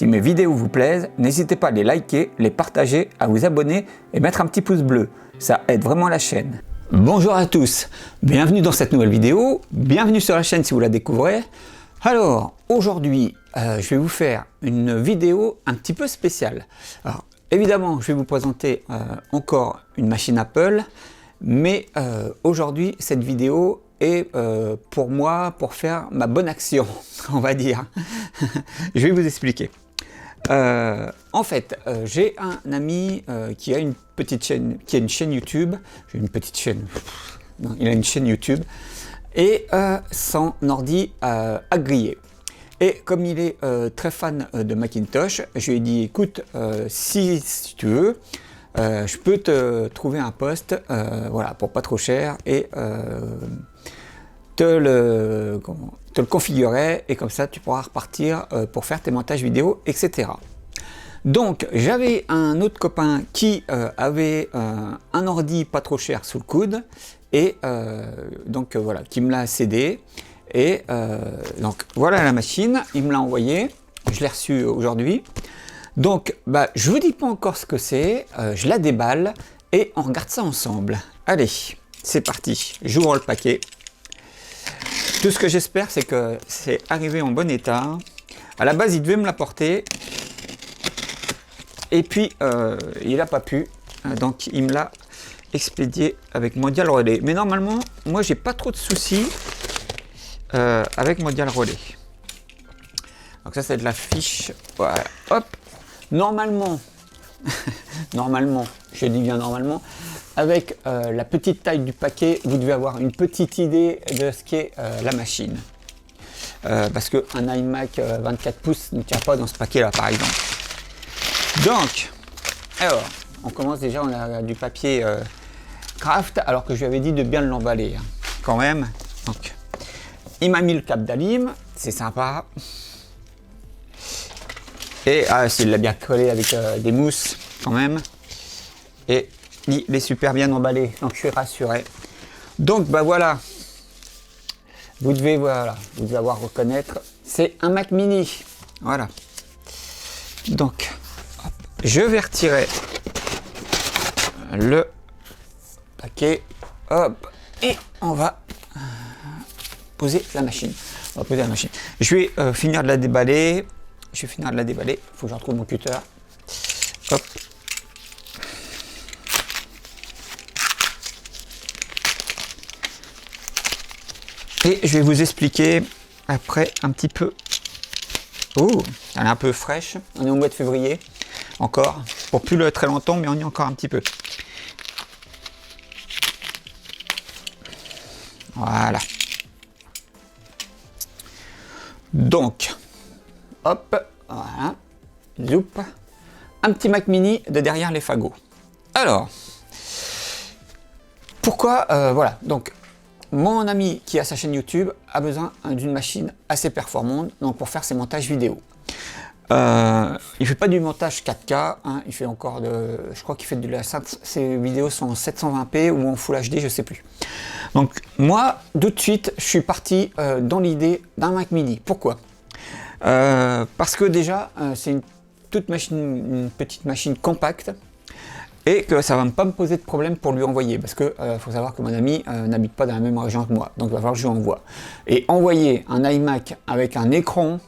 mes vidéos vous plaisent, n'hésitez pas à les liker, les partager, à vous abonner et mettre un petit pouce bleu. Ça aide vraiment la chaîne. Bonjour à tous, bienvenue dans cette nouvelle vidéo, bienvenue sur la chaîne si vous la découvrez. Alors, aujourd'hui, je vais vous faire une vidéo un petit peu spéciale. Alors, évidemment, je vais vous présenter encore une machine Apple, mais aujourd'hui, cette vidéo est pour moi, pour faire ma bonne action, on va dire. Je vais vous expliquer. En fait, j'ai un ami qui a une petite chaîne, qui a une chaîne YouTube. J'ai une petite chaîne. Non, il a une chaîne YouTube et son ordi a grillé. Et comme il est très fan de Macintosh, je lui ai dit écoute, si tu veux, je peux te trouver un poste, voilà, pour pas trop cher et te le configurer et comme ça tu pourras repartir pour faire tes montages vidéo, etc. Donc j'avais un autre copain qui avait un ordi pas trop cher sous le coude et donc voilà, qui me l'a cédé et donc voilà la machine, il me l'a envoyé, je l'ai reçu aujourd'hui. Donc bah, je vous dis pas encore ce que c'est, je la déballe et on regarde ça ensemble. Allez, c'est parti, j'ouvre le paquet. Tout ce que j'espère, c'est que c'est arrivé en bon état. À la base, il devait me l'apporter. Et puis, il n'a pas pu. Donc, il me l'a expédié avec Mondial Relay. Mais normalement, moi, j'ai pas trop de soucis avec Mondial Relay. Donc, ça, c'est de la fiche. Voilà. Hop. Normalement, normalement, je dis bien normalement, avec la petite taille du paquet, vous devez avoir une petite idée de ce qu'est la machine. Parce qu'un iMac 24 pouces ne tient pas dans ce paquet-là, par exemple. Donc, alors, on commence déjà, on a du papier craft, alors que je lui avais dit de bien l'emballer, hein, quand même. Donc, il m'a mis le cap d'alim, c'est sympa. Et il l'a bien collé avec des mousses, quand même. Et il est super bien emballé, donc je suis rassuré. Donc bah voilà, vous devez avoir reconnaître, c'est un Mac Mini, voilà. Donc hop, je vais retirer le paquet, hop, et on va poser la machine. On va poser la machine. Je vais finir de la déballer. Je vais finir de la déballer. Il faut que je retrouve mon cutter. Hop. Et je vais vous expliquer après un petit peu. Oh, elle est un peu fraîche. On est au mois de février encore. Pour plus le très longtemps, mais on y est encore un petit peu. Voilà. Donc, hop, voilà. Zoup. Un petit Mac Mini de derrière les fagots. Alors, pourquoi voilà, donc mon ami qui a sa chaîne YouTube a besoin d'une machine assez performante donc pour faire ses montages vidéo. Il fait pas du montage 4K, hein, il fait encore de, je crois qu'il fait de la, ses vidéos sont en 720p ou en Full HD, je sais plus. Donc moi, tout de suite, je suis parti dans l'idée d'un Mac Mini. Pourquoi? Parce que déjà, c'est une petite machine compacte. Et que ça ne va pas me poser de problème pour lui envoyer, parce que faut savoir que mon ami n'habite pas dans la même région que moi, donc il va falloir que je lui envoie. Et envoyer un iMac avec un écran,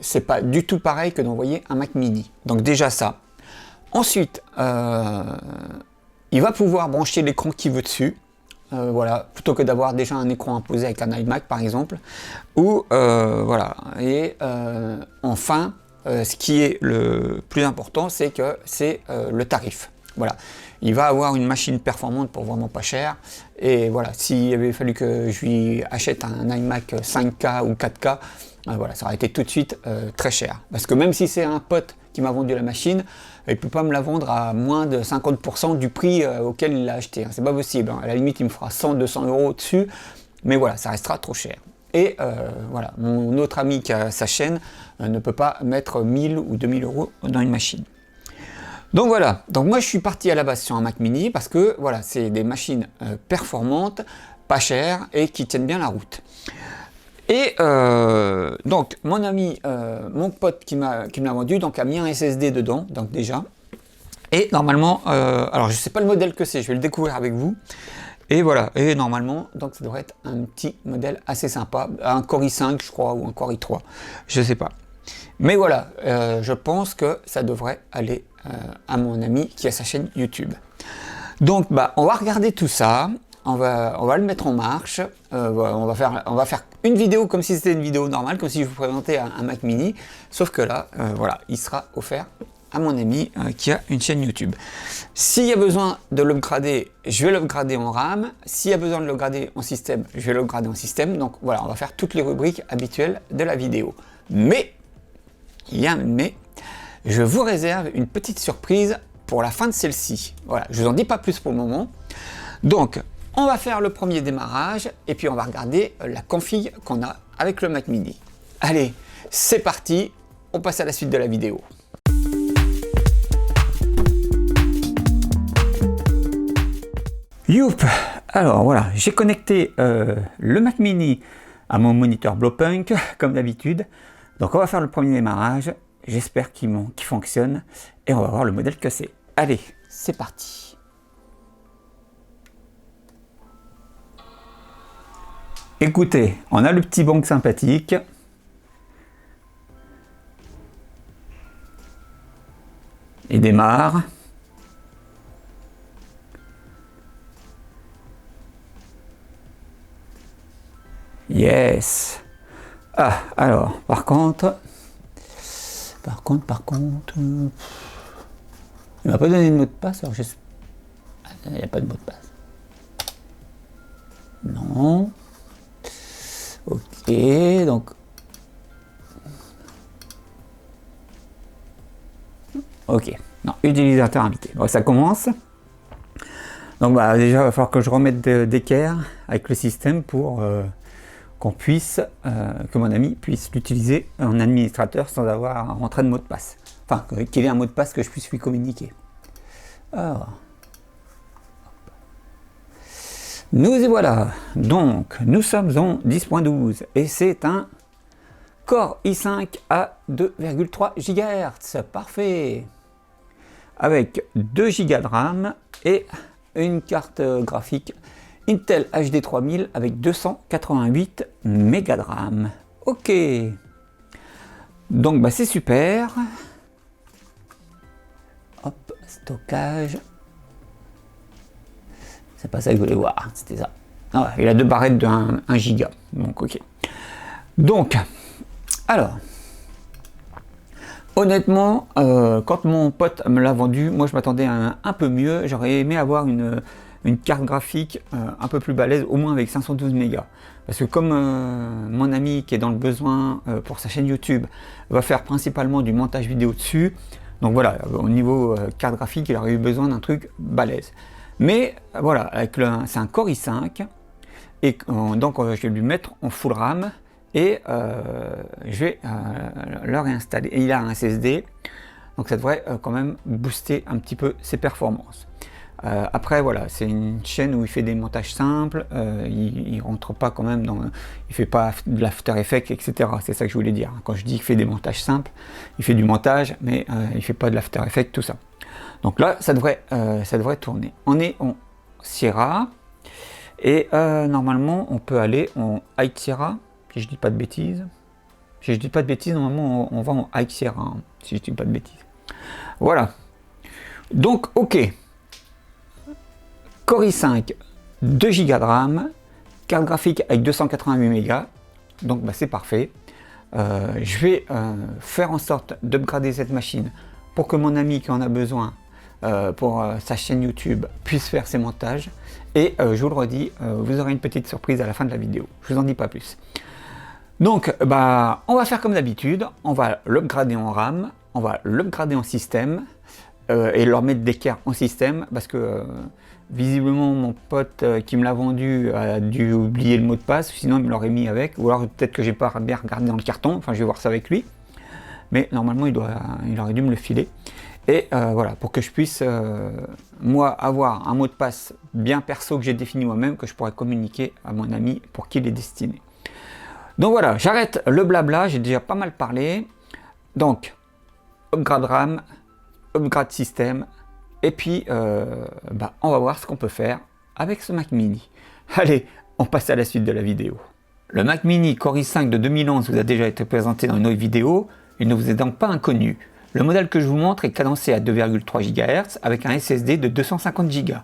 c'est pas du tout pareil que d'envoyer un Mac Mini. Donc déjà ça. Ensuite, il va pouvoir brancher l'écran qu'il veut dessus, voilà, plutôt que d'avoir déjà un écran imposé avec un iMac par exemple. Ou voilà. Et enfin. Ce qui est le plus important, c'est que c'est le tarif. Voilà, il va avoir une machine performante pour vraiment pas cher. Et voilà, s'il avait fallu que je lui achète un iMac 5K ou 4K, voilà, ça aurait été tout de suite très cher. Parce que même si c'est un pote qui m'a vendu la machine, il ne peut pas me la vendre à moins de 50% du prix auquel il l'a acheté. Hein. C'est pas possible. Hein. À la limite, il me fera 100-200 € dessus. Mais voilà, ça restera trop cher. Et voilà, mon autre ami qui a sa chaîne ne peut pas mettre 1000 ou 2000 € dans une machine. Donc voilà, donc moi je suis parti à la base sur un Mac Mini parce que voilà, c'est des machines performantes, pas chères et qui tiennent bien la route. Et donc mon ami, mon pote qui me l'a vendu, donc a mis un SSD dedans, donc déjà. Et normalement, alors je sais pas le modèle que c'est, je vais le découvrir avec vous. Et voilà, et normalement, donc ça devrait être un petit modèle assez sympa, un Core i5 je crois, ou un Core i3, je sais pas. Mais voilà, je pense que ça devrait aller à mon ami qui a sa chaîne YouTube. Donc bah, on va regarder tout ça, on va le mettre en marche, on va faire une vidéo comme si c'était une vidéo normale, comme si je vous présentais un Mac mini, sauf que là, voilà, il sera offert à mon ami qui a une chaîne YouTube. S'il y a besoin de l'upgrader, je vais l'upgrader en RAM. S'il y a besoin de l'upgrader en système, je vais l'upgrader en système. Donc voilà, on va faire toutes les rubriques habituelles de la vidéo. Mais, il y a un mais, je vous réserve une petite surprise pour la fin de celle-ci. Voilà, je vous en dis pas plus pour le moment. Donc, on va faire le premier démarrage et puis on va regarder la config qu'on a avec le Mac mini. Allez, c'est parti, on passe à la suite de la vidéo. Youp! Alors voilà, j'ai connecté le Mac mini à mon moniteur Blowpunk comme d'habitude. Donc on va faire le premier démarrage, j'espère qu'il fonctionne et on va voir le modèle que c'est. Allez, c'est parti. Écoutez, on a le petit banc sympathique. Il démarre. Yes. Ah, alors, par contre, il m'a pas donné de mot de passe, alors il n'y a pas de mot de passe. Non. Ok, donc. Ok, non, utilisateur invité. Bon, ça commence. Donc bah, déjà, il va falloir que je remette d'équerre avec le système pour qu'on puisse, que mon ami puisse l'utiliser en administrateur sans avoir à rentrer de mot de passe. Enfin, qu'il ait un mot de passe que je puisse lui communiquer. Alors. Nous y voilà. Donc, nous sommes en 10.12 et c'est un Core i5 à 2,3 GHz. Parfait. Avec 2 Go de RAM et une carte graphique Intel HD 3000 avec 288 Mb de RAM. Ok. Donc bah, c'est super. Hop, stockage. C'est pas ça que je voulais voir, c'était ça. Ah ouais, il a deux barrettes de 1 giga. Donc ok. Donc, alors. Honnêtement, quand mon pote me l'a vendu, moi je m'attendais à un peu mieux. J'aurais aimé avoir une carte graphique un peu plus balèze, au moins avec 512 mégas. Parce que comme mon ami qui est dans le besoin pour sa chaîne YouTube va faire principalement du montage vidéo dessus, donc voilà, au niveau carte graphique, il aurait eu besoin d'un truc balèze. Mais voilà, c'est un Core i5, et donc je vais lui mettre en full RAM. Et je vais le réinstaller. Et il a un SSD, donc ça devrait quand même booster un petit peu ses performances. Après voilà, c'est une chaîne où il fait des montages simples, il rentre pas quand même dans, il fait pas de l'After Effects, etc. C'est ça que je voulais dire. Quand je dis qu'il fait des montages simples, il fait du montage, mais il fait pas de l'After Effects, tout ça. Donc là, ça devrait tourner. On est en Sierra et normalement on peut aller en High Sierra. Si je dis pas de bêtises. Si je dis pas de bêtises, normalement on va en High Sierra, hein, si je dis pas de bêtises. Voilà. Donc ok. Core i5, 2 Go de RAM, carte graphique avec 288 mégas. Donc bah, c'est parfait. Je vais faire en sorte d'upgrader cette machine pour que mon ami qui en a besoin pour sa chaîne YouTube puisse faire ses montages. Et je vous le redis, vous aurez une petite surprise à la fin de la vidéo. Je vous en dis pas plus. Donc, bah, on va faire comme d'habitude, on va l'upgrader en RAM, on va l'upgrader en système et leur mettre d'équerre en système parce que visiblement mon pote qui me l'a vendu a dû oublier le mot de passe, sinon il me l'aurait mis avec, ou alors peut-être que j'ai pas bien regardé dans le carton, enfin je vais voir ça avec lui, mais normalement il aurait dû me le filer. Et voilà, pour que je puisse, moi, avoir un mot de passe bien perso que j'ai défini moi-même, que je pourrais communiquer à mon ami pour qui il est destiné. Donc voilà, j'arrête le blabla, j'ai déjà pas mal parlé. Donc, upgrade RAM, upgrade système, et puis on va voir ce qu'on peut faire avec ce Mac Mini. Allez, on passe à la suite de la vidéo. Le Mac Mini Core i5 de 2011 vous a déjà été présenté dans une autre vidéo, il ne vous est donc pas inconnu. Le modèle que je vous montre est cadencé à 2,3 GHz avec un SSD de 250 Go.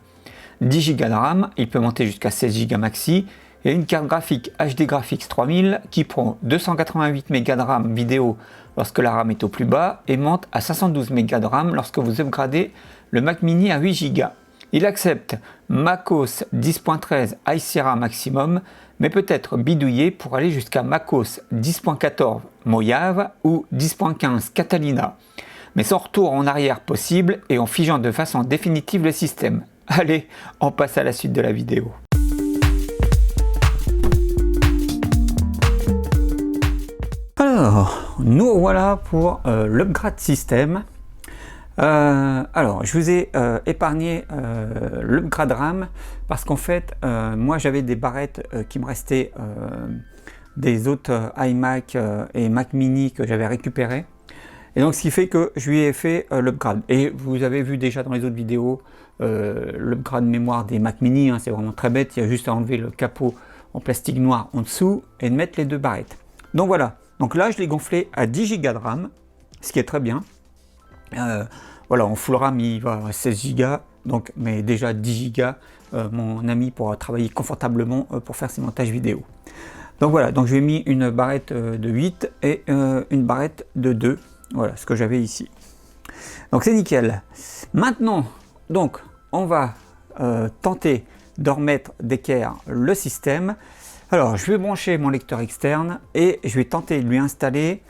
10 Go de RAM, il peut monter jusqu'à 16 Go maxi, et une carte graphique HD Graphics 3000 qui prend 288 Mb de RAM vidéo lorsque la RAM est au plus bas et monte à 512 Mb de RAM lorsque vous upgradez le Mac Mini à 8 Go. Il accepte macOS 10.13 High Sierra Maximum, mais peut être bidouillé pour aller jusqu'à macOS 10.14 Mojave ou 10.15 Catalina, mais sans retour en arrière possible et en figeant de façon définitive le système. Allez, on passe à la suite de la vidéo. Alors, nous voilà pour l'upgrade système. Alors, je vous ai épargné l'upgrade RAM parce qu'en fait, moi j'avais des barrettes qui me restaient des autres iMac et Mac Mini que j'avais récupérées. Et donc, ce qui fait que je lui ai fait l'upgrade. Et vous avez vu déjà dans les autres vidéos l'upgrade mémoire des Mac Mini, hein, c'est vraiment très bête. Il y a juste à enlever le capot en plastique noir en dessous et de mettre les deux barrettes. Donc voilà. Donc là, je l'ai gonflé à 10 Go de RAM, ce qui est très bien. Voilà, en full RAM, il va à 16 Go, donc, mais déjà 10 Go, mon ami pourra travailler confortablement pour faire ses montages vidéo. Donc voilà, donc je lui ai mis une barrette de 8 et une barrette de 2. Voilà, ce que j'avais ici. Donc c'est nickel. Maintenant, donc, on va tenter de remettre d'équerre le système. Alors, je vais brancher mon lecteur externe et je vais tenter de lui installer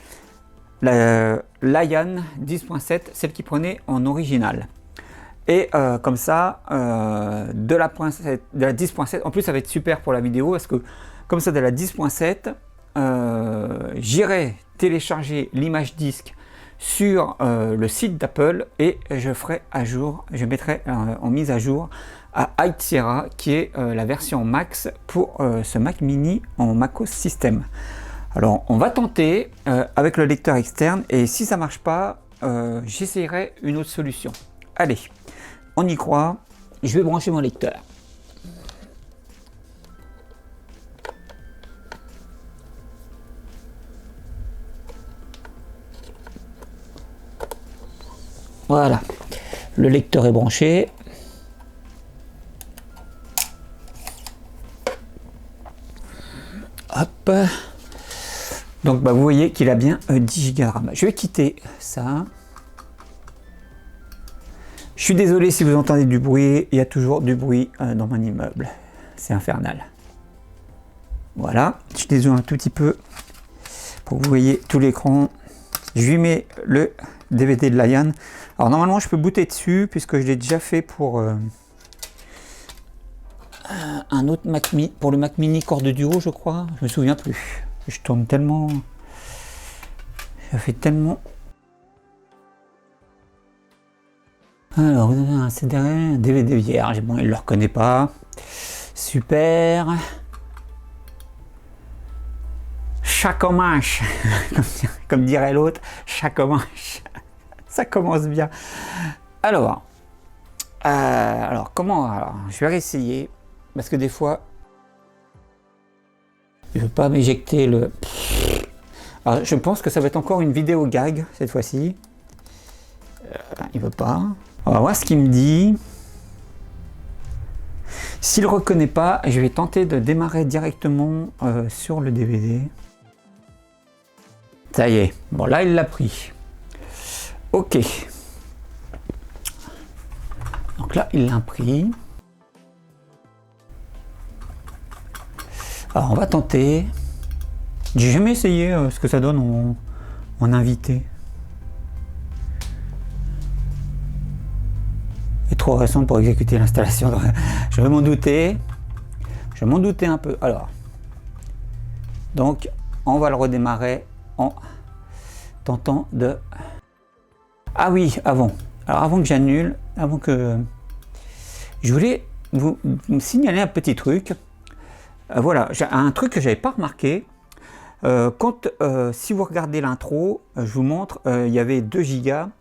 la Lion 10.7, celle qui prenait en original. Et comme ça, de la 10.7, en plus ça va être super pour la vidéo parce que comme ça de la 10.7, j'irai télécharger l'image disque sur le site d'Apple et je ferai à jour, je mettrai en mise à jour à High Sierra qui est la version max pour ce Mac Mini en macOS système. Alors on va tenter avec le lecteur externe et si ça marche pas, j'essayerai une autre solution. Allez, on y croit, je vais brancher mon lecteur. Voilà, le lecteur est branché. Hop. Donc vous voyez qu'il a bien 10 Go de RAM. Je vais quitter ça. Je suis désolé si vous entendez du bruit, il y a toujours du bruit dans mon immeuble. C'est infernal. Voilà, je dézoome un tout petit peu pour que vous voyez tout l'écran. Je lui mets le DVD de Lion. Alors normalement je peux booter dessus puisque je l'ai déjà fait pour un autre Mac Mini, pour le Mac Mini Core de Duo je crois, je me souviens plus. Je tourne tellement, ça fait tellement. Alors vous avez un CD, un DVD vierge, bon il ne le reconnaît pas, super. Chaque manche, comme dirait l'autre, chaque manche. Ça commence bien. Alors comment, alors, je vais réessayer parce que des fois, il ne veut pas m'éjecter le. Alors, je pense que ça va être encore une vidéo gag cette fois-ci. Il veut pas. On va voir ce qu'il me dit. S'il ne reconnaît pas, je vais tenter de démarrer directement sur le DVD. Ça y est. Bon, là, il l'a pris. Ok. Donc là, il l'a pris. Alors, on va tenter. J'ai jamais essayé ce que ça donne en invité. Il est trop récent pour exécuter l'installation. Je vais m'en douter. Je m'en doutais un peu. Alors, donc, on va le redémarrer en tentant de... Ah oui, avant. Alors avant que j'annule, avant que... Je voulais vous signaler un petit truc. Voilà, un truc que j'avais pas remarqué. Si vous regardez l'intro, je vous montre, il y avait 2 Go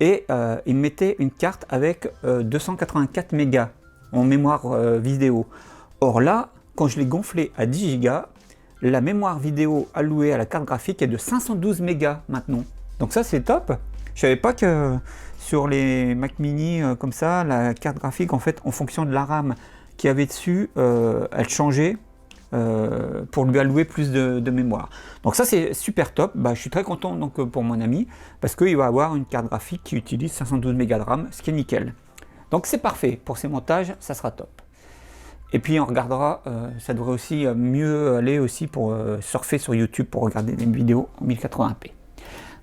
et il mettait une carte avec 284 mégas en mémoire vidéo. Or là, quand je l'ai gonflé à 10 Go, la mémoire vidéo allouée à la carte graphique est de 512 mégas maintenant. Donc ça, c'est top. Je savais pas que sur les Mac mini comme ça, la carte graphique, en fait, en fonction de la RAM qu'il y avait dessus, elle changeait pour lui allouer plus de mémoire. Donc ça, c'est super top. Bah, je suis très content donc, pour mon ami, parce qu'il va avoir une carte graphique qui utilise 512 mégas de RAM, ce qui est nickel. Donc c'est parfait. Pour ces montages, ça sera top. Et puis on regardera, ça devrait aussi mieux aller aussi pour surfer sur YouTube pour regarder des vidéos en 1080p.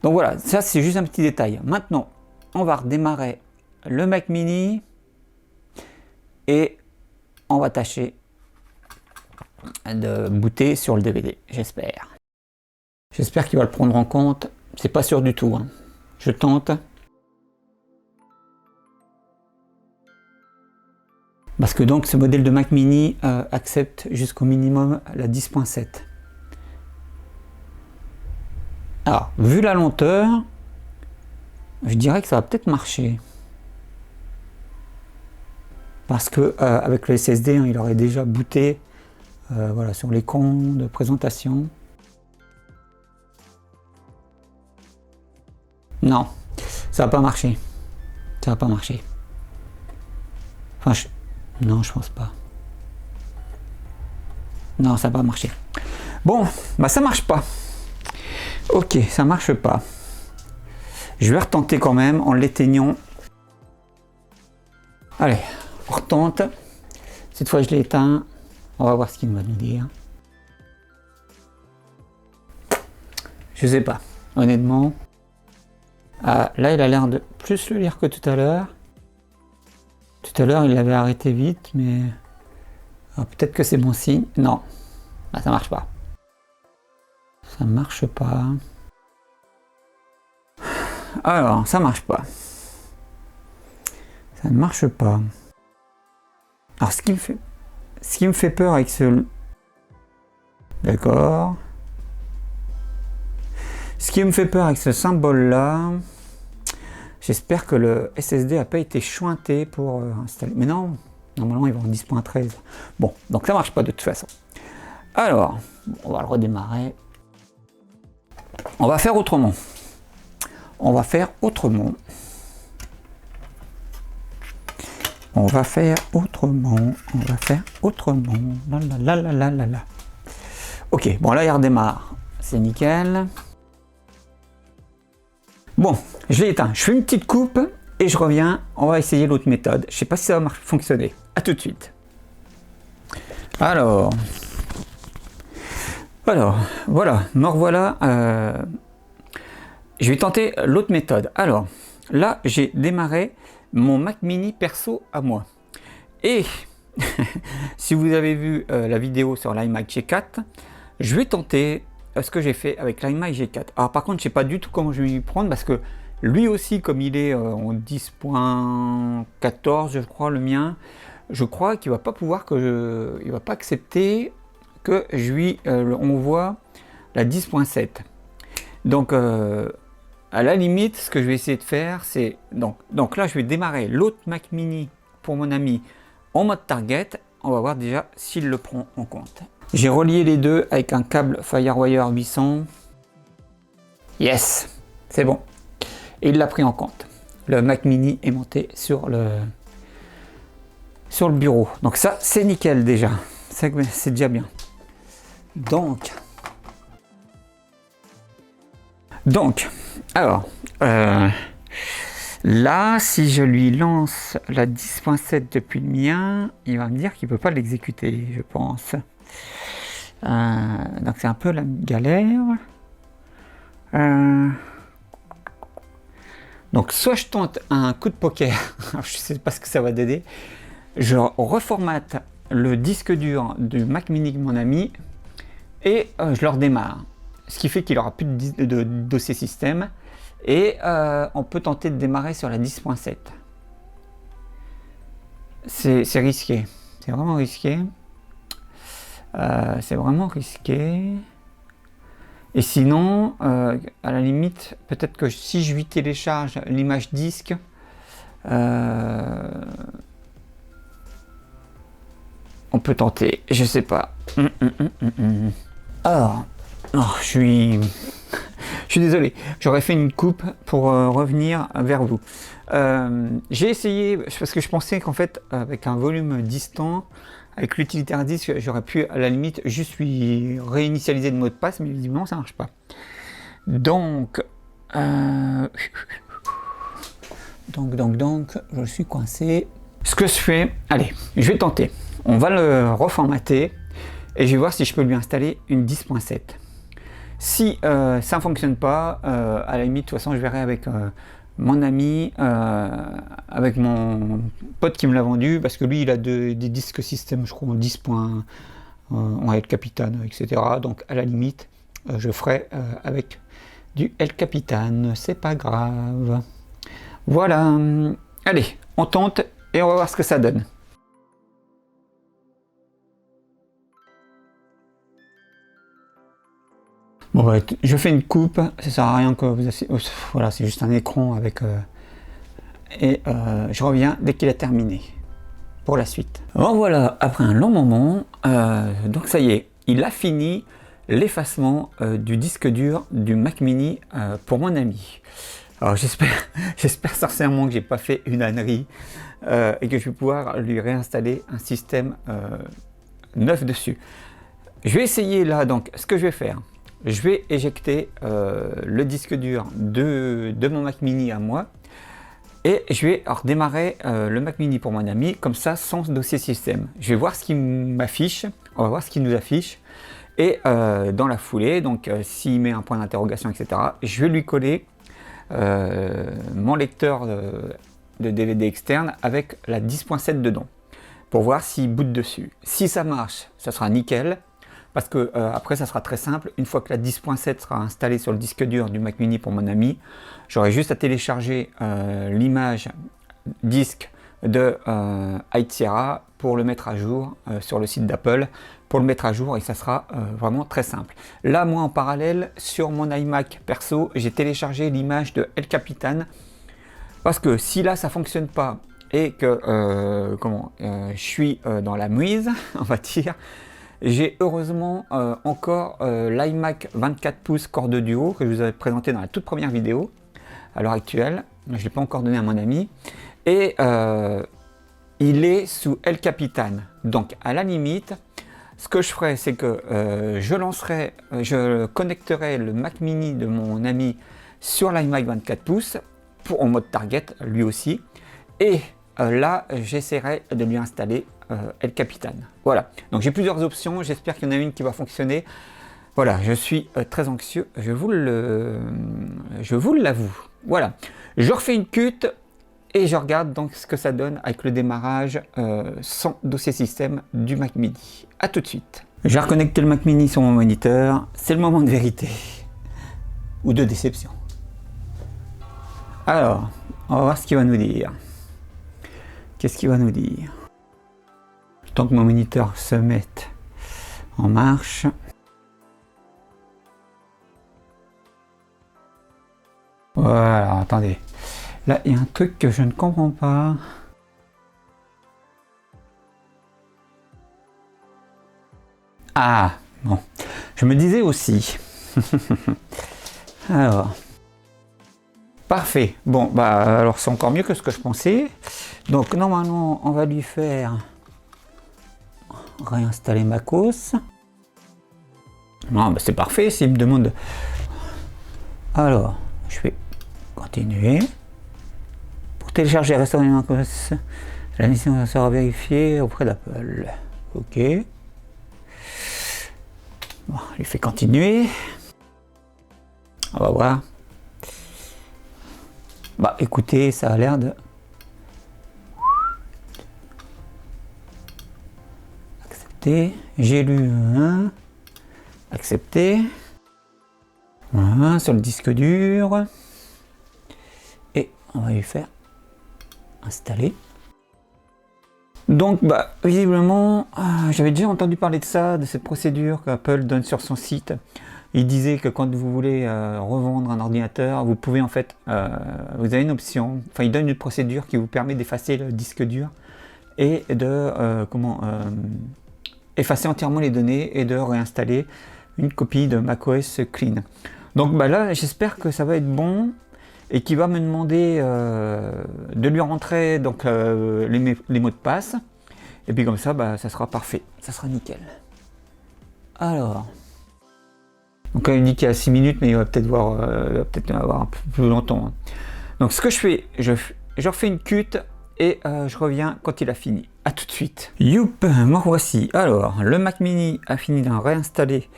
Donc voilà, ça c'est juste un petit détail. Maintenant, on va redémarrer le Mac mini et on va tâcher de booter sur le DVD, j'espère. J'espère qu'il va le prendre en compte. C'est pas sûr du tout, hein. Je tente. Parce que donc ce modèle de Mac mini accepte jusqu'au minimum la 10.7. Alors, vu la lenteur, je dirais que ça va peut-être marcher. Parce que avec le SSD, hein, il aurait déjà booté voilà, sur l'écran de présentation. Non, ça va pas marcher. Ça va pas marcher. Enfin, non, je pense pas. Non, ça va pas marcher. Bon, bah ça marche pas. Ok, ça marche pas. Je vais retenter quand même en l'éteignant. Allez, on retente. Cette fois, je l'ai éteint. On va voir ce qu'il va nous dire. Je sais pas, honnêtement. Ah, là, il a l'air de plus le lire que tout à l'heure. Tout à l'heure, il avait arrêté vite, mais peut-être que c'est bon signe. Non, ah, ça marche pas. Ça marche pas. Alors, ça marche pas. Ça ne marche pas. Alors, ce qui me fait peur avec ce... D'accord. Ce qui me fait peur avec ce symbole-là, j'espère que le SSD n'a pas été chointé pour installer. Mais non, normalement, il va en 10.13. Bon, donc ça marche pas de toute façon. Alors, on va le redémarrer. On va faire autrement. On va faire autrement. On va faire autrement. On va faire autrement. La la la la la la. Ok, bon là il redémarre. C'est nickel. Bon, je l'ai éteint. Je fais une petite coupe et je reviens. On va essayer l'autre méthode. Je sais pas si ça va fonctionner. À tout de suite. Alors, voilà, me revoilà. Je vais tenter l'autre méthode. Alors, là, j'ai démarré mon Mac mini perso à moi. Et si vous avez vu la vidéo sur l'iMac G4, je vais tenter ce que j'ai fait avec l'iMac G4. Alors par contre, je ne sais pas du tout comment je vais y prendre parce que lui aussi, comme il est en 10.14, je crois, le mien, je crois qu'il ne va pas pouvoir il va pas accepter que je lui envoie la 10.7. Donc à la limite, ce que je vais essayer de faire, c'est... Donc là, je vais démarrer l'autre Mac mini pour mon ami en mode target. On va voir déjà s'il le prend en compte. J'ai relié les deux avec un câble Firewire 800. Yes, c'est bon. Et il l'a pris en compte. Le Mac mini est monté sur le bureau. Donc ça, c'est nickel déjà. C'est déjà bien. Donc, alors, là, si je lui lance la 10.7 depuis le mien, il va me dire qu'il ne peut pas l'exécuter, je pense. Donc c'est un peu la galère. Donc soit je tente un coup de poker, je ne sais pas ce que ça va donner. Je reformate le disque dur du Mac mini de mon ami et je le redémarre. Ce qui fait qu'il n'aura plus de dossier système. Et on peut tenter de démarrer sur la 10.7. C'est risqué. C'est vraiment risqué. C'est vraiment risqué. Et sinon, à la limite, peut-être que si je lui télécharge l'image disque, on peut tenter, je sais pas. Alors, oh, je suis désolé, j'aurais fait une coupe pour revenir vers vous. J'ai essayé, parce que je pensais qu'en fait, avec un volume distant, avec l'utilitaire disque, j'aurais pu à la limite juste lui réinitialiser le mot de passe, mais visiblement ça marche pas. Donc, je suis coincé. Ce que je fais, allez, je vais tenter. On va le reformater et je vais voir si je peux lui installer une 10.7. Si ça ne fonctionne pas, à la limite, de toute façon, je verrai avec mon ami, avec mon pote qui me l'a vendu, parce que lui, il a des disques système, je crois, en 10. En El Capitan, etc. Donc, à la limite, je ferai avec du El Capitan, c'est pas grave. Voilà, allez, on tente et on va voir ce que ça donne. Bon, bah, je fais une coupe, ça sert à rien que vous asseyez. Voilà, c'est juste un écran avec. Je reviens dès qu'il a terminé pour la suite. Bon, voilà, après un long moment, donc ça y est, il a fini l'effacement du disque dur du Mac Mini pour mon ami. Alors j'espère sincèrement que j'ai pas fait une ânerie et que je vais pouvoir lui réinstaller un système neuf dessus. Je vais essayer là, donc ce que je vais faire, je vais éjecter le disque dur de mon Mac Mini à moi et je vais redémarrer le Mac Mini pour mon ami, comme ça sans dossier système. Je vais voir ce qu'il m'affiche, on va voir ce qu'il nous affiche et dans la foulée, donc s'il met un point d'interrogation, etc., je vais lui coller mon lecteur de DVD externe avec la 10.7 dedans pour voir s'il boot dessus. Si ça marche, ça sera nickel, parce que après ça sera très simple. Une fois que la 10.7 sera installée sur le disque dur du Mac Mini pour mon ami, j'aurai juste à télécharger l'image disque de High Sierra pour le mettre à jour sur le site d'Apple, pour le mettre à jour, et ça sera vraiment très simple. Là, moi en parallèle, sur mon iMac perso, j'ai téléchargé l'image de El Capitan, parce que si là ça fonctionne pas et que je suis dans la mouise, on va dire, j'ai heureusement encore l'iMac 24 pouces Core 2 Duo que je vous avais présenté dans la toute première vidéo. À l'heure actuelle, je ne l'ai pas encore donné à mon ami, et il est sous El Capitan. Donc à la limite, ce que je ferai, c'est que je connecterai le Mac Mini de mon ami sur l'iMac 24 pouces en mode target, lui aussi, et là j'essaierai de lui installer El Capitan. Voilà, donc j'ai plusieurs options, j'espère qu'il y en a une qui va fonctionner. Voilà, je suis très anxieux, je vous l'avoue. Voilà, je refais une cut et je regarde donc ce que ça donne avec le démarrage sans dossier système du Mac Mini. A tout de suite. J'ai reconnecté le Mac Mini sur mon moniteur, c'est le moment de vérité. Ou de déception. Alors, on va voir ce qu'il va nous dire. Qu'est-ce qu'il va nous dire? Tant que mon moniteur se mette en marche. Voilà, attendez. Là, il y a un truc que je ne comprends pas. Ah, bon. Je me disais aussi. Alors. Parfait. Bon, bah, alors c'est encore mieux que ce que je pensais. Donc, normalement, on va lui faire réinstaller macOS. Non, bah, c'est parfait s'il me demande. Alors, je vais continuer. Pour télécharger et restaurer macOS, la mission sera vérifiée auprès d'Apple. Ok. Bon, je lui fais continuer. On va voir. Bah écoutez, ça a l'air de... Accepter. J'ai lu un. Accepter. Voilà, sur le disque dur. Et on va lui faire installer. Donc, bah, visiblement, j'avais déjà entendu parler de ça, de cette procédure qu'Apple donne sur son site Il disait que quand vous voulez revendre un ordinateur, vous pouvez en fait, vous avez une option, enfin il donne une procédure qui vous permet d'effacer le disque dur et de effacer entièrement les données et de réinstaller une copie de macOS Clean. Donc bah là, j'espère que ça va être bon et qu'il va me demander de lui rentrer donc les mots de passe. Et puis comme ça, bah, ça sera parfait, ça sera nickel. Alors, donc il dit qu'il y a 6 minutes, mais il va peut-être avoir un peu plus longtemps. Hein. Donc ce que je fais, je refais une cut et je reviens quand il a fini. A tout de suite. Youp, me voici. Alors, le Mac Mini a fini de réinstaller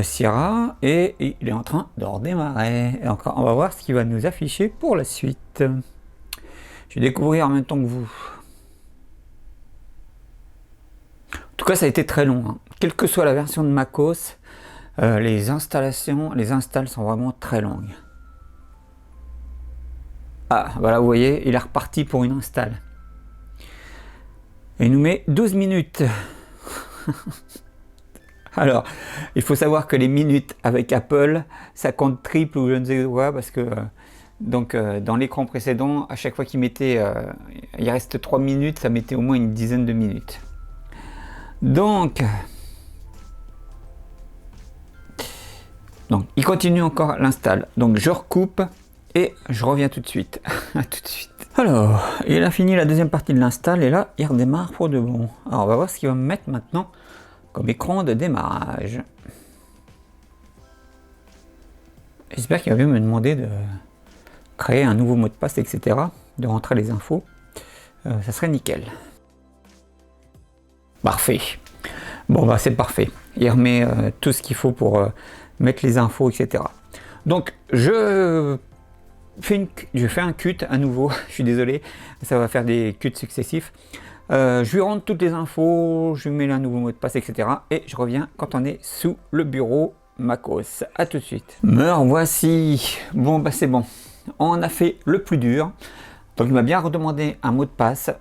Sierra et il est en train de redémarrer. Et encore, on va voir ce qu'il va nous afficher pour la suite. Je vais découvrir en même temps que vous. En tout cas, ça a été très long. Hein. Quelle que soit la version de macOS, les installs sont vraiment très longues. Ah, voilà, vous voyez, il est reparti pour une install. Et il nous met 12 minutes. Alors, il faut savoir que les minutes avec Apple, ça compte triple ou je ne sais quoi, parce que dans l'écran précédent, à chaque fois qu'il mettait, il reste 3 minutes, ça mettait au moins une dizaine de minutes. Donc, il continue encore l'install. Donc, je recoupe et je reviens tout de suite. À tout de suite. Alors, il a fini la deuxième partie de l'install et là, il redémarre pour de bon. Alors, on va voir ce qu'il va me mettre maintenant comme écran de démarrage. J'espère qu'il va bien me demander de créer un nouveau mot de passe, etc. De rentrer les infos. Ça serait nickel. Parfait. Bon, bah c'est parfait. Il remet tout ce qu'il faut pour mettre les infos, etc. Donc, je fais un cut à nouveau. Je suis désolé, ça va faire des cuts successifs. Je lui rentre toutes les infos, je lui mets un nouveau mot de passe, etc. Et je reviens quand on est sous le bureau macOS. A tout de suite. Me revoici. Bon, bah c'est bon. On a fait le plus dur. Donc, il m'a bien redemandé un mot de passe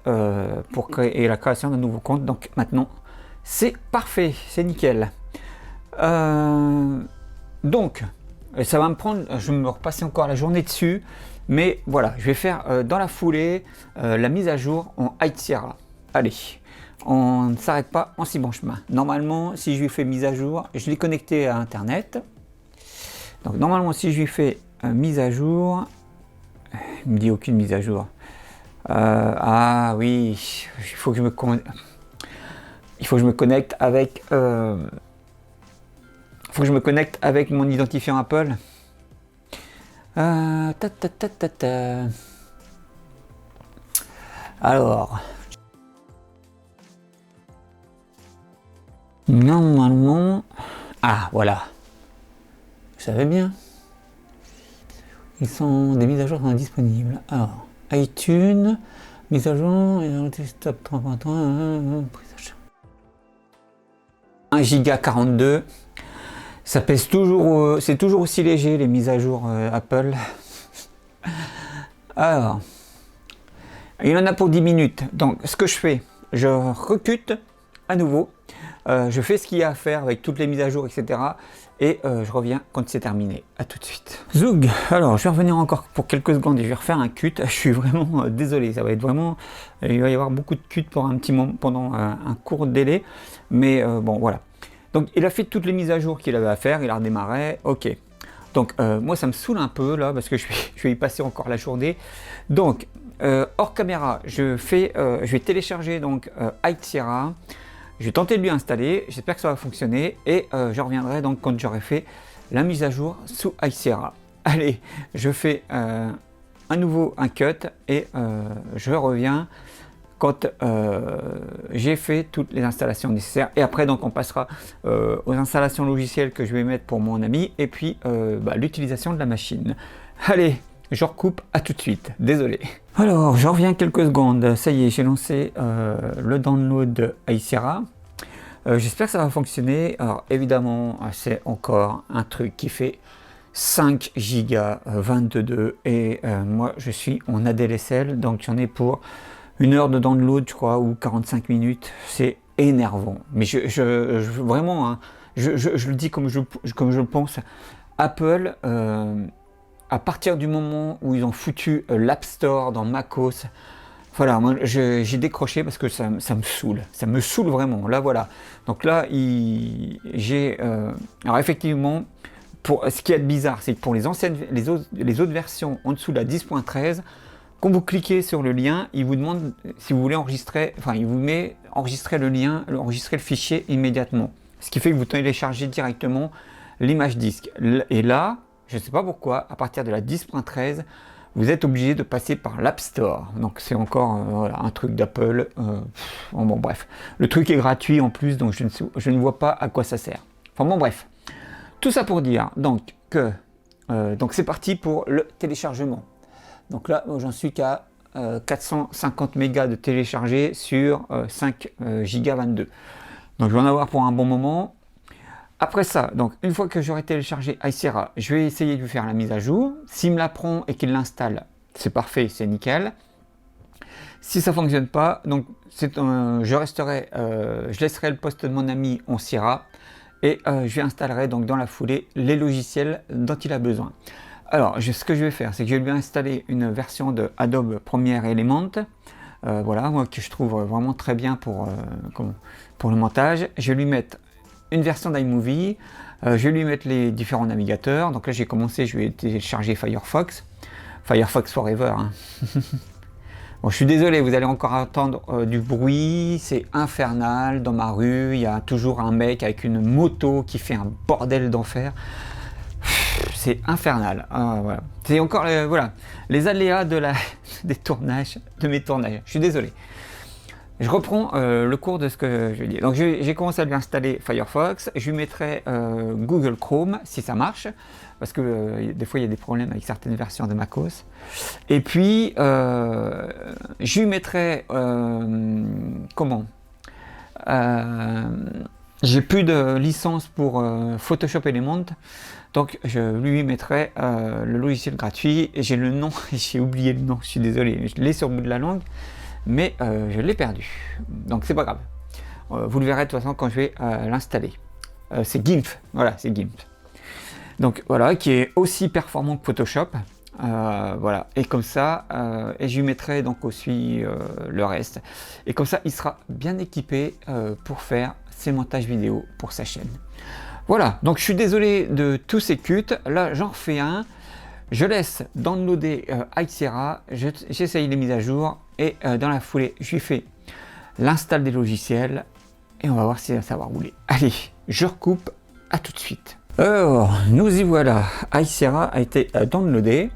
pour créer la création d'un nouveau compte. Donc, maintenant, c'est parfait, c'est nickel. Donc, ça va me prendre, je vais me repasser encore la journée dessus. Mais voilà, je vais faire dans la foulée la mise à jour en High Sierra. Allez, on ne s'arrête pas en si bon chemin. Normalement, si je lui fais mise à jour, je l'ai connecté à Internet. Donc, normalement, si je lui fais mise à jour, il me dit aucune mise à jour. Ah oui, il faut que je me connecte avec. Il faut que je me connecte avec mon identifiant Apple. Alors, normalement, ah voilà, vous savez bien. Des mises à jour sont disponibles. Alors, iTunes, mise à jour, stop 3.3, 1 giga 42. Ça pèse toujours, c'est toujours aussi léger les mises à jour Apple. Alors, il en a pour 10 minutes. Donc, ce que je fais, je recute à nouveau. Je fais ce qu'il y a à faire avec toutes les mises à jour, etc. Et je reviens quand c'est terminé. À tout de suite. Zoug. Alors, je vais revenir encore pour quelques secondes et je vais refaire un cut. Je suis vraiment désolé. Ça va être vraiment. Il va y avoir beaucoup de cuts pour un petit moment, pendant un court délai. Mais bon, voilà. Donc, il a fait toutes les mises à jour qu'il avait à faire. Il a redémarré. Ok. Donc, moi, ça me saoule un peu là parce que je vais y passer encore la journée. Donc, hors caméra, je vais télécharger donc High Sierra. Je vais tenter de lui installer, j'espère que ça va fonctionner et je reviendrai donc quand j'aurai fait la mise à jour sous High Sierra. Allez, je fais à nouveau un cut et je reviens quand j'ai fait toutes les installations nécessaires. Et après, donc, on passera aux installations logicielles que je vais mettre pour mon ami et puis l'utilisation de la machine. Allez, je recoupe, à tout de suite, désolé. Alors, je reviens quelques secondes. Ça y est, j'ai lancé le download de High Sierra. J'espère que ça va fonctionner. Alors, évidemment, c'est encore un truc qui fait 5 Go 22 et moi, je suis en ADSL, donc j'en ai pour 1 heure de download, je crois, ou 45 minutes. C'est énervant. Mais vraiment, hein, je le dis comme je le pense, Apple, à partir du moment où ils ont foutu l'App Store dans macOS, voilà, moi j'ai décroché parce que ça me saoule vraiment. Là voilà, donc là alors effectivement, pour ce qui est bizarre, c'est que pour les autres versions en dessous de la 10.13, quand vous cliquez sur le lien, il vous demande si vous voulez enregistrer, enfin il vous met enregistrer le lien, enregistrer le fichier immédiatement, ce qui fait que vous téléchargez directement l'image disque. Et là, je ne sais pas pourquoi, à partir de la 10.13, vous êtes obligé de passer par l'App Store. Donc c'est encore voilà, un truc d'Apple. Bon, bref, le truc est gratuit en plus, donc je ne vois pas à quoi ça sert. Enfin bon, bref. Tout ça pour dire donc que donc c'est parti pour le téléchargement. Donc là, j'en suis qu'à 450 mégas de téléchargé sur 5 giga 22. Donc je vais en avoir pour un bon moment. Après ça, donc une fois que j'aurai téléchargé Icera, je vais essayer de lui faire la mise à jour. S'il me la prend et qu'il l'installe, c'est parfait, c'est nickel. Si ça ne fonctionne pas, donc je laisserai le poste de mon ami en Sierra et je lui installerai donc dans la foulée les logiciels dont il a besoin. Alors, ce que je vais faire, c'est que je vais lui installer une version de Adobe Premiere Element, voilà, moi que je trouve vraiment très bien pour le montage. Je vais lui mettre une version d'iMovie, je vais lui mettre les différents navigateurs. Donc là j'ai commencé, je vais télécharger Firefox Forever. Hein. Bon, je suis désolé, vous allez encore entendre du bruit, c'est infernal dans ma rue, il y a toujours un mec avec une moto qui fait un bordel d'enfer. C'est infernal. Voilà. C'est encore voilà, les aléas de mes tournages. Je suis désolé. Je reprends le cours de ce que je dis. Donc j'ai commencé à lui installer Firefox. Je lui mettrai Google Chrome si ça marche, parce que des fois il y a des problèmes avec certaines versions de macOS. Et puis je lui mettrai j'ai plus de licence pour Photoshop Element, donc je lui mettrai le logiciel gratuit. Et j'ai le nom, j'ai oublié le nom, je suis désolé, je l'ai sur le bout de la langue, mais je l'ai perdu, donc c'est pas grave. Vous le verrez de toute façon quand je vais l'installer. C'est GIMP, voilà, c'est GIMP. Donc voilà, qui est aussi performant que Photoshop. Voilà, et comme ça, et je lui mettrai donc aussi le reste. Et comme ça, il sera bien équipé pour faire ses montages vidéo pour sa chaîne. Voilà, donc je suis désolé de tous ces cuts. Là, j'en refais un. Je laisse downloader Icera, j'essaye les mises à jour et dans la foulée, je lui fais l'install des logiciels et on va voir si ça va rouler. Allez, je recoupe, à tout de suite. Alors, nous y voilà, Icera a été downloadé.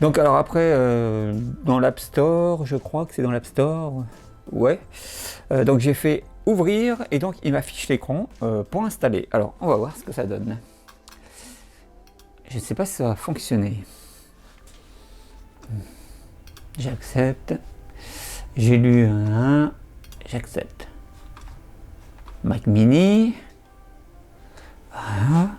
Donc alors après, dans l'App Store, je crois que c'est dans l'App Store, ouais. Donc j'ai fait ouvrir et donc il m'affiche l'écran pour installer. Alors on va voir ce que ça donne. Je ne sais pas si ça va fonctionner. J'accepte. J'ai lu un. J'accepte. Mac Mini. Voilà.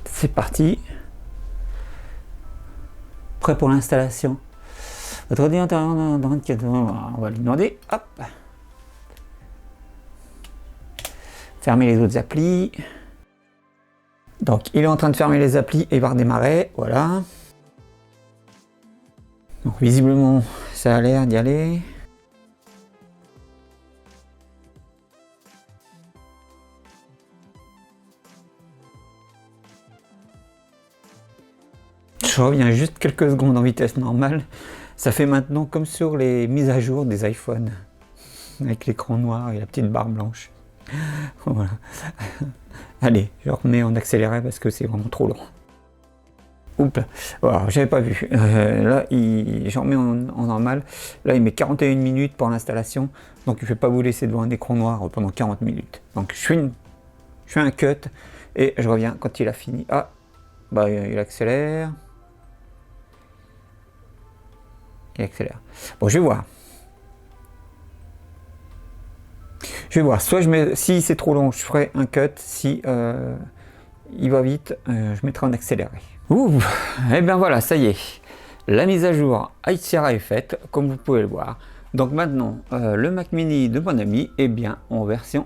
C'est parti. Prêt pour l'installation. Votre ordinateur dans 24 heures, on va lui demander. Hop. Fermer les autres applis. Donc il est en train de fermer les applis et va redémarrer. Voilà. Donc visiblement ça a l'air d'y aller. Je reviens juste quelques secondes en vitesse normale. Ça fait maintenant comme sur les mises à jour des iPhones, avec l'écran noir et la petite barre blanche. Voilà. Allez, je remets en accéléré parce que c'est vraiment trop long. Oups, voilà, j'avais pas vu. Là, j'en remets en normal. Là, il met 41 minutes pour l'installation. Donc, je ne vais pas vous laisser devant un écran noir pendant 40 minutes. Donc, je fais un cut et je reviens quand il a fini. Ah, bah, il accélère. Il accélère. Bon, je vais voir. Je vais voir. Soit si c'est trop long, je ferai un cut. Si il va vite, je mettrai en accéléré. Ouh, et bien voilà, ça y est, la mise à jour High Sierra est faite, comme vous pouvez le voir. Donc maintenant, le Mac Mini de mon ami est bien en version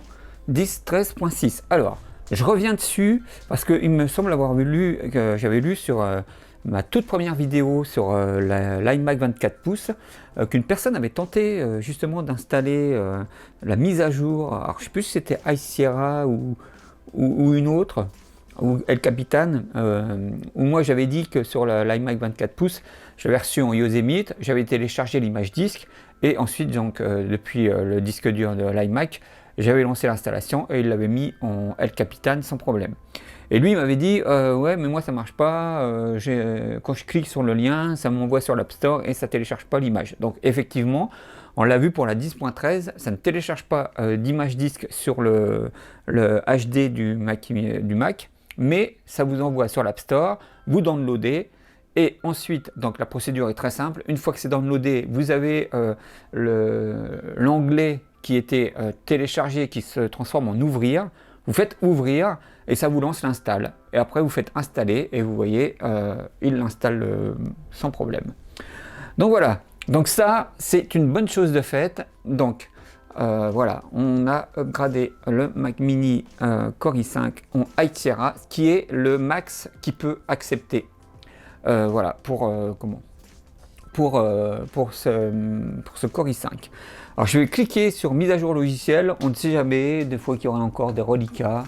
10.13.6. Alors, je reviens dessus parce qu'il me semble avoir lu, que j'avais lu sur ma toute première vidéo sur l'iMac 24 pouces, qu'une personne avait tenté justement d'installer la mise à jour. Alors, je ne sais plus si c'était High Sierra ou une autre, ou El Capitan, où moi j'avais dit que sur l'iMac 24 pouces, j'avais reçu en Yosemite, j'avais téléchargé l'image disque, et ensuite, donc, depuis le disque dur de l'iMac, j'avais lancé l'installation et il l'avait mis en El Capitan sans problème. Et lui il m'avait dit ouais, mais moi ça marche pas, quand je clique sur le lien, ça m'envoie sur l'App Store et ça télécharge pas l'image. Donc effectivement, on l'a vu pour la 10.13, ça ne télécharge pas d'image disque sur le HD du Mac, mais ça vous envoie sur l'App Store, vous downloadez. Et ensuite, donc la procédure est très simple. Une fois que c'est downloadé, vous avez l'onglet qui était téléchargé, qui se transforme en ouvrir. Vous faites ouvrir et ça vous lance l'install. Et après, vous faites installer et vous voyez, il l'installe sans problème. Donc voilà. Donc ça, c'est une bonne chose de faite. Donc voilà, on a upgradé le Mac Mini Core i5 en High Sierra, qui est le max qui peut accepter. Voilà, pour ce Core i5. Alors je vais cliquer sur mise à jour logiciel, on ne sait jamais, des fois qu'il y aura encore des reliquats,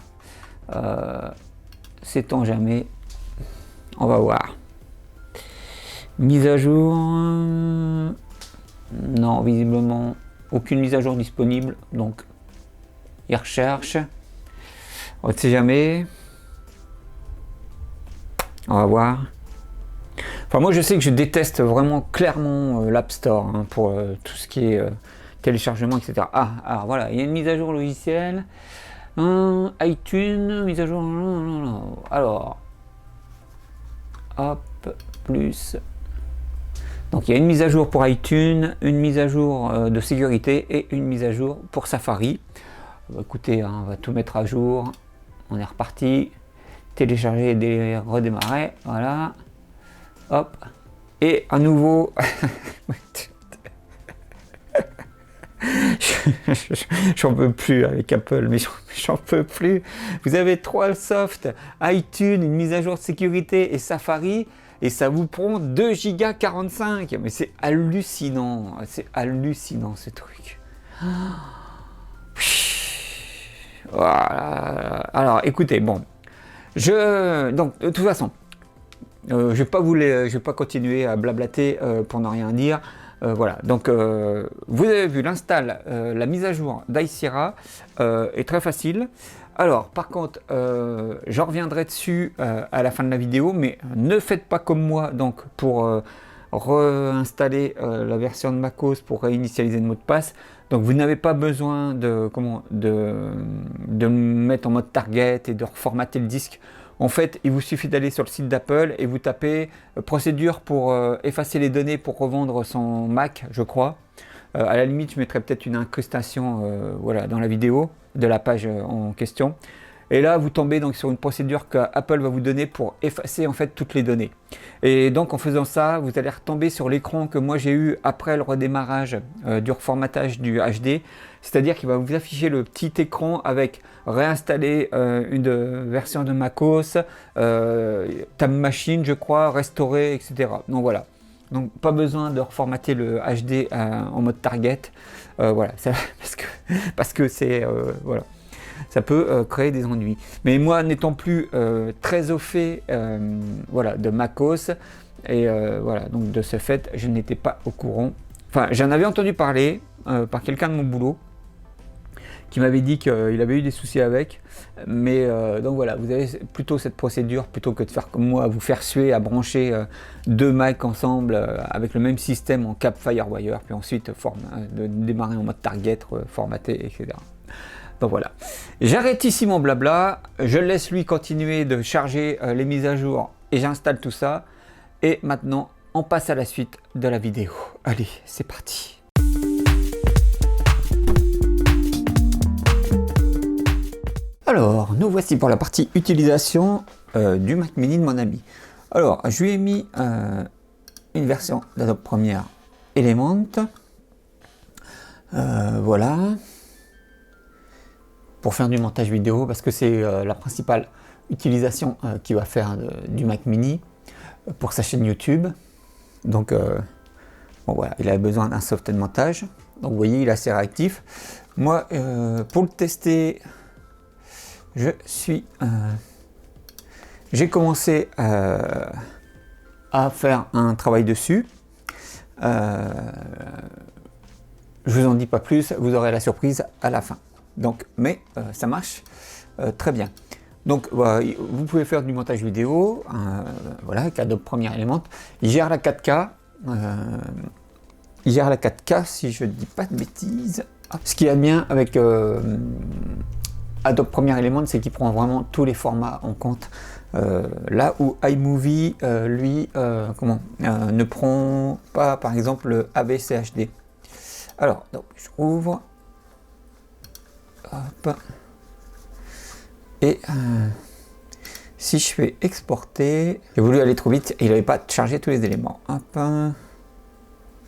sait-on jamais, on va voir. Mise à jour, non, visiblement aucune mise à jour disponible, donc il recherche, on ne sait jamais, on va voir. Enfin, moi je sais que je déteste vraiment clairement l'App Store hein, pour tout ce qui est téléchargement, etc. Ah, alors voilà, il y a une mise à jour logicielle, iTunes, mise à jour, alors, hop, plus, donc il y a une mise à jour pour iTunes, une mise à jour de sécurité et une mise à jour pour Safari. Écoutez, hein, on va tout mettre à jour, on est reparti, télécharger et redémarrer, voilà. Hop, et à nouveau, j'en peux plus avec Apple, mais j'en peux plus. Vous avez 3 soft, iTunes, une mise à jour de sécurité et Safari, et ça vous prend 2 Go 45. Mais c'est hallucinant ce truc. Voilà. Alors écoutez, bon, donc de toute façon, je vais pas continuer à blablater pour ne rien dire. Voilà, donc vous avez vu l'install, la mise à jour d'High Sierra est très facile. Alors par contre, j'en reviendrai dessus à la fin de la vidéo, mais ne faites pas comme moi donc pour réinstaller la version de macOS pour réinitialiser le mot de passe. Donc vous n'avez pas besoin de mettre en mode target et de reformater le disque. En fait, il vous suffit d'aller sur le site d'Apple et vous tapez procédure pour effacer les données pour revendre son Mac, je crois. À la limite, je mettrai peut-être une incrustation voilà, dans la vidéo de la page en question. Et là, vous tombez donc sur une procédure qu'Apple va vous donner pour effacer en fait toutes les données. Et donc en faisant ça, vous allez retomber sur l'écran que moi j'ai eu après le redémarrage du reformatage du HD. C'est-à-dire qu'il va vous afficher le petit écran avec réinstaller une version de macOS, Time Machine je crois, restaurer, etc. Donc voilà. Donc pas besoin de reformater le HD en mode target. Voilà, ça, parce que c'est... voilà. Ça peut créer des ennuis. Mais moi, n'étant plus très au fait voilà, de macOS, et voilà, donc de ce fait, je n'étais pas au courant. Enfin, j'en avais entendu parler par quelqu'un de mon boulot qui m'avait dit qu'il avait eu des soucis avec. Mais donc voilà, vous avez plutôt cette procédure, plutôt que de faire comme moi, vous faire suer à brancher 2 Macs ensemble avec le même système en câble Firewire, puis ensuite de démarrer en mode target, formater, etc. Donc voilà, j'arrête ici mon blabla, je laisse lui continuer de charger les mises à jour et j'installe tout ça. Et maintenant, on passe à la suite de la vidéo. Allez, c'est parti. Alors, nous voici pour la partie utilisation du Mac Mini de mon ami. Alors, je lui ai mis une version d'Adobe Premiere Element. Voilà. Pour faire du montage vidéo, parce que c'est la principale utilisation qu'il va faire du Mac Mini pour sa chaîne YouTube. Donc, bon, voilà, il a besoin d'un software de montage. Donc, vous voyez, il est assez réactif. Moi, pour le tester, j'ai commencé à faire un travail dessus. Je vous en dis pas plus, vous aurez la surprise à la fin. Donc, mais ça marche très bien. Donc, vous pouvez faire du montage vidéo, voilà, avec Adobe Premiere Element. Il gère la 4K. Il gère la 4K si je ne dis pas de bêtises. Ce qui est bien avec Adobe Premiere Element, c'est qu'il prend vraiment tous les formats en compte. Là où iMovie, lui, ne prend pas, par exemple, le AVCHD. Alors, donc, je ouvre. Hop. Et si je fais exporter, j'ai voulu aller trop vite, il n'avait pas chargé tous les éléments. Hop.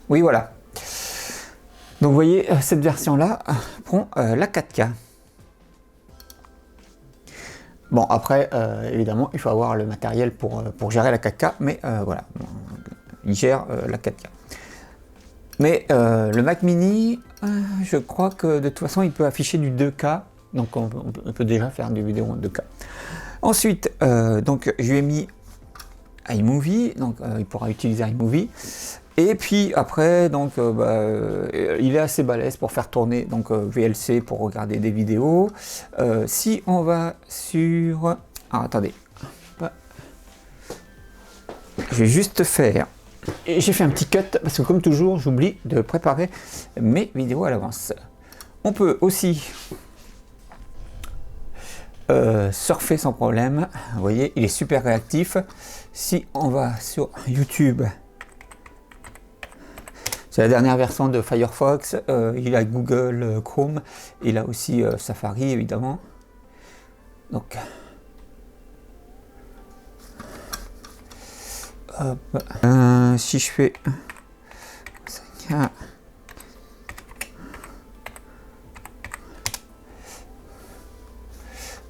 Oui, voilà. Donc, vous voyez, cette version-là prend la 4K. Bon, après, évidemment, il faut avoir le matériel pour gérer la 4K, mais voilà, il gère la 4K. Mais le Mac Mini, je crois que de toute façon, il peut afficher du 2K, donc on peut déjà faire des vidéos en 2K. Ensuite, donc, je lui ai mis iMovie, donc il pourra utiliser iMovie. Et puis après, donc, il est assez balèze pour faire tourner donc, VLC pour regarder des vidéos. Si on va sur... Ah, attendez. Je vais juste faire... J'ai fait un petit cut parce que comme toujours, j'oublie de préparer mes vidéos à l'avance. On peut aussi surfer sans problème. Vous voyez, il est super réactif. Si on va sur YouTube... C'est la dernière version de Firefox, il a Google Chrome, il a aussi Safari évidemment. Donc, hop. Si je fais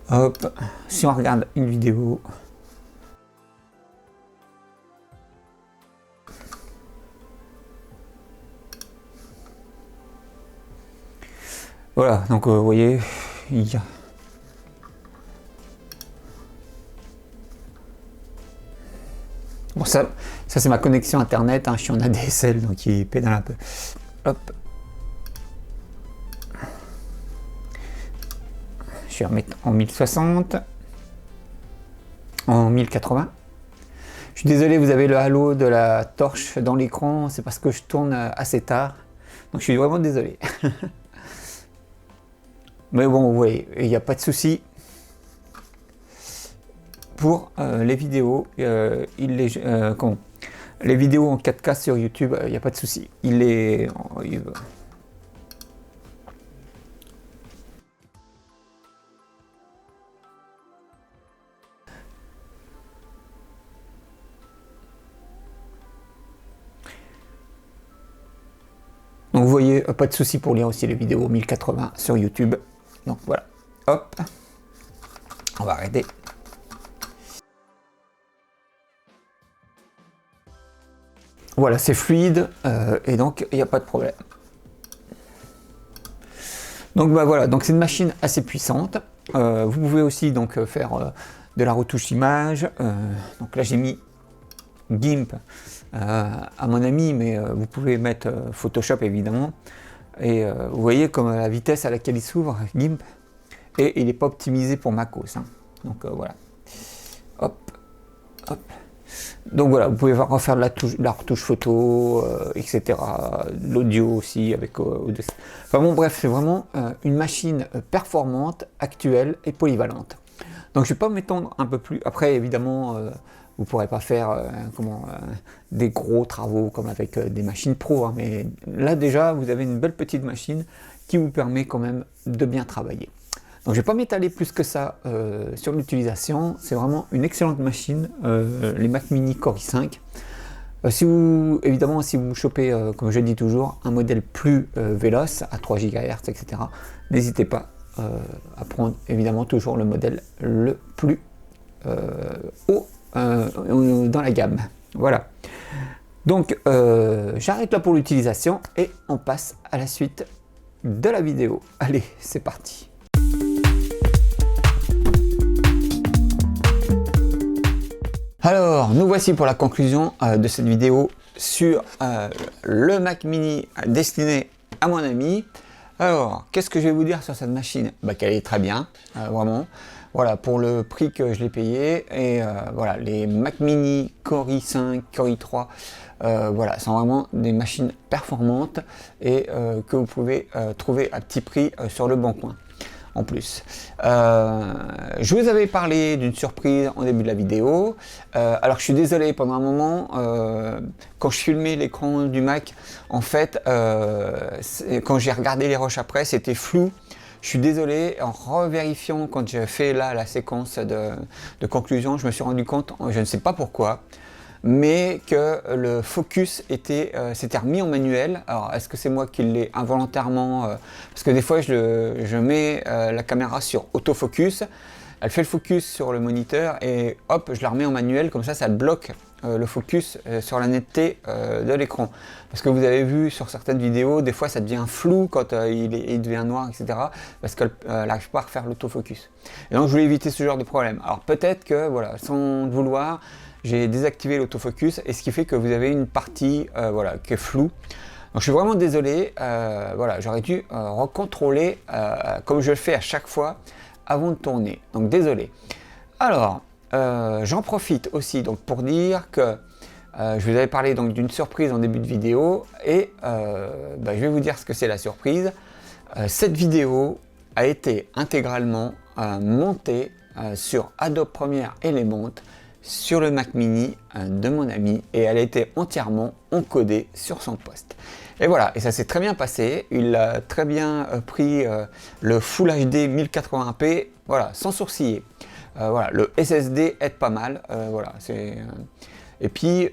hop, si on regarde une vidéo. Voilà, donc vous voyez, il y a... Bon, ça c'est ma connexion internet, hein, je suis en ADSL, donc il pédale un peu. Hop. Je vais remettre en 1060. En 1080. Je suis désolé, vous avez le halo de la torche dans l'écran, c'est parce que je tourne assez tard. Donc je suis vraiment désolé. Mais bon, vous voyez, il n'y a pas de souci. Pour les vidéos, les vidéos en 4K sur YouTube, il n'y a pas de souci. Donc vous voyez, pas de souci pour lire aussi les vidéos 1080 sur YouTube. Donc voilà, hop, on va arrêter. Voilà, c'est fluide et donc il n'y a pas de problème. Donc voilà, donc c'est une machine assez puissante. Vous pouvez aussi donc faire de la retouche image. Donc là j'ai mis GIMP à mon ami, mais vous pouvez mettre Photoshop évidemment. Et vous voyez comme la vitesse à laquelle il s'ouvre, GIMP, et il n'est pas optimisé pour macOS. Hein. Donc voilà. Hop, hop. Donc voilà, vous pouvez refaire de la retouche photo, etc. L'audio aussi avec Audacity. Enfin bon, bref, c'est vraiment une machine performante, actuelle et polyvalente. Donc je vais pas m'étendre un peu plus. Après, évidemment, vous pourrez pas faire des gros travaux comme avec des machines pro. Hein, mais là déjà, vous avez une belle petite machine qui vous permet quand même de bien travailler. Donc je ne vais pas m'étaler plus que ça sur l'utilisation. C'est vraiment une excellente machine, les Mac Mini Core i5. Évidemment, si vous chopez, comme je dis toujours, un modèle plus véloce, à 3 GHz, etc., n'hésitez pas à prendre évidemment toujours le modèle le plus haut dans la gamme. Voilà. Donc j'arrête là pour l'utilisation et on passe à la suite de la vidéo. Allez, c'est parti. Alors, nous voici pour la conclusion de cette vidéo sur le Mac Mini destiné à mon ami. Alors, qu'est-ce que je vais vous dire sur cette machine? Qu'elle est très bien, vraiment. Voilà, pour le prix que je l'ai payé. Et voilà, les Mac Mini Core i5, Core i3, voilà, sont vraiment des machines performantes et que vous pouvez trouver à petit prix sur le bon coin. En plus, je vous avais parlé d'une surprise en début de la vidéo. Alors je suis désolé, pendant un moment, quand je filmais l'écran du Mac, en fait, quand j'ai regardé les rushs après, c'était flou. Je suis désolé, en revérifiant quand j'ai fait là la séquence de conclusion, je me suis rendu compte, je ne sais pas pourquoi, mais que le focus s'était remis en manuel. Alors est-ce que c'est moi qui l'ai involontairement parce que des fois je mets la caméra sur autofocus, elle fait le focus sur le moniteur et hop, je la remets en manuel, comme ça bloque le focus sur la netteté de l'écran. Parce que vous avez vu sur certaines vidéos, des fois ça devient flou quand il devient noir, etc. Parce qu'elle n'arrive pas à refaire l'autofocus. Et donc je voulais éviter ce genre de problème. Alors peut-être que, voilà, sans le vouloir, j'ai désactivé l'autofocus et ce qui fait que vous avez une partie voilà, qui est floue. Donc je suis vraiment désolé, voilà, j'aurais dû recontrôler comme je le fais à chaque fois avant de tourner. Donc désolé. Alors, j'en profite aussi donc, pour dire que je vous avais parlé d'une surprise en début de vidéo et je vais vous dire ce que c'est la surprise. Cette vidéo a été intégralement montée sur Adobe Premiere Element sur le Mac Mini de mon ami et elle a été entièrement encodée sur son poste. Et voilà, et ça s'est très bien passé, il a très bien pris le Full HD 1080p, voilà, sans sourciller. Voilà, le SSD aide pas mal, voilà, et puis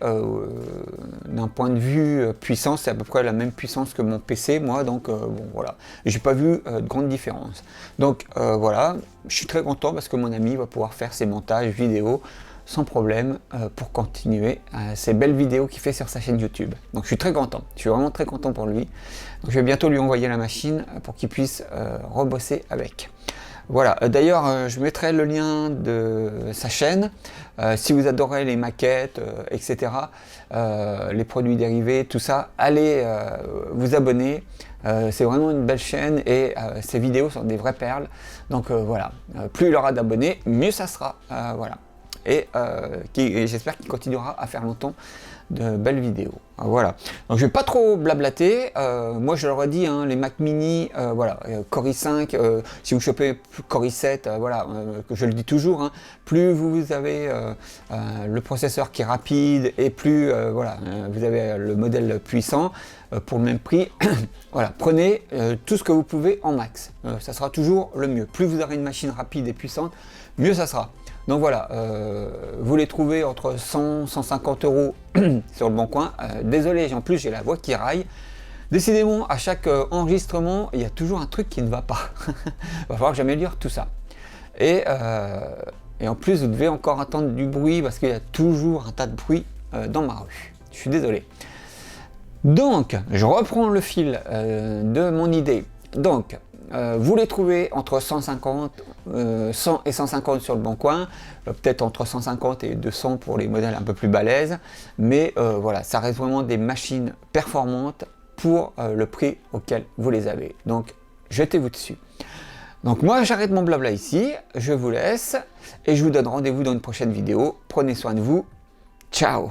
d'un point de vue puissance, c'est à peu près la même puissance que mon PC, moi, donc bon voilà, j'ai pas vu de grande différence. Donc voilà, je suis très content parce que mon ami va pouvoir faire ses montages vidéo sans problème pour continuer ces belles vidéos qu'il fait sur sa chaîne YouTube. Donc je suis très content, je suis vraiment très content pour lui. Donc je vais bientôt lui envoyer la machine pour qu'il puisse rebosser avec. Voilà, d'ailleurs je mettrai le lien de sa chaîne, si vous adorez les maquettes, etc., les produits dérivés, tout ça, allez vous abonner, c'est vraiment une belle chaîne et ces vidéos sont des vraies perles, donc voilà, plus il aura d'abonnés, mieux ça sera, voilà. Et j'espère qu'il continuera à faire longtemps de belles vidéos. Voilà. Donc je vais pas trop blablater. Moi je leur ai dit, hein, les Mac Mini, voilà, Core i5, si vous chopez Core i7, voilà, que je le dis toujours, hein, plus vous avez le processeur qui est rapide et plus voilà, vous avez le modèle puissant pour le même prix. Voilà, prenez tout ce que vous pouvez en max. Ça sera toujours le mieux. Plus vous aurez une machine rapide et puissante, mieux ça sera. Donc voilà, vous les trouvez entre 100 150 € sur le bon coin. Désolé, en plus j'ai la voix qui raille. Décidément, à chaque enregistrement, il y a toujours un truc qui ne va pas. Il va falloir que j'améliore tout ça. Et en plus, vous devez encore entendre du bruit parce qu'il y a toujours un tas de bruit dans ma rue. Je suis désolé. Donc, je reprends le fil de mon idée. Donc, vous les trouvez entre 100 et 150 sur le bon coin, peut-être entre 150 et 200 pour les modèles un peu plus balèzes, mais voilà, ça reste vraiment des machines performantes pour le prix auquel vous les avez. Donc, jetez-vous dessus. Donc moi, j'arrête mon blabla ici, je vous laisse et je vous donne rendez-vous dans une prochaine vidéo. Prenez soin de vous, ciao!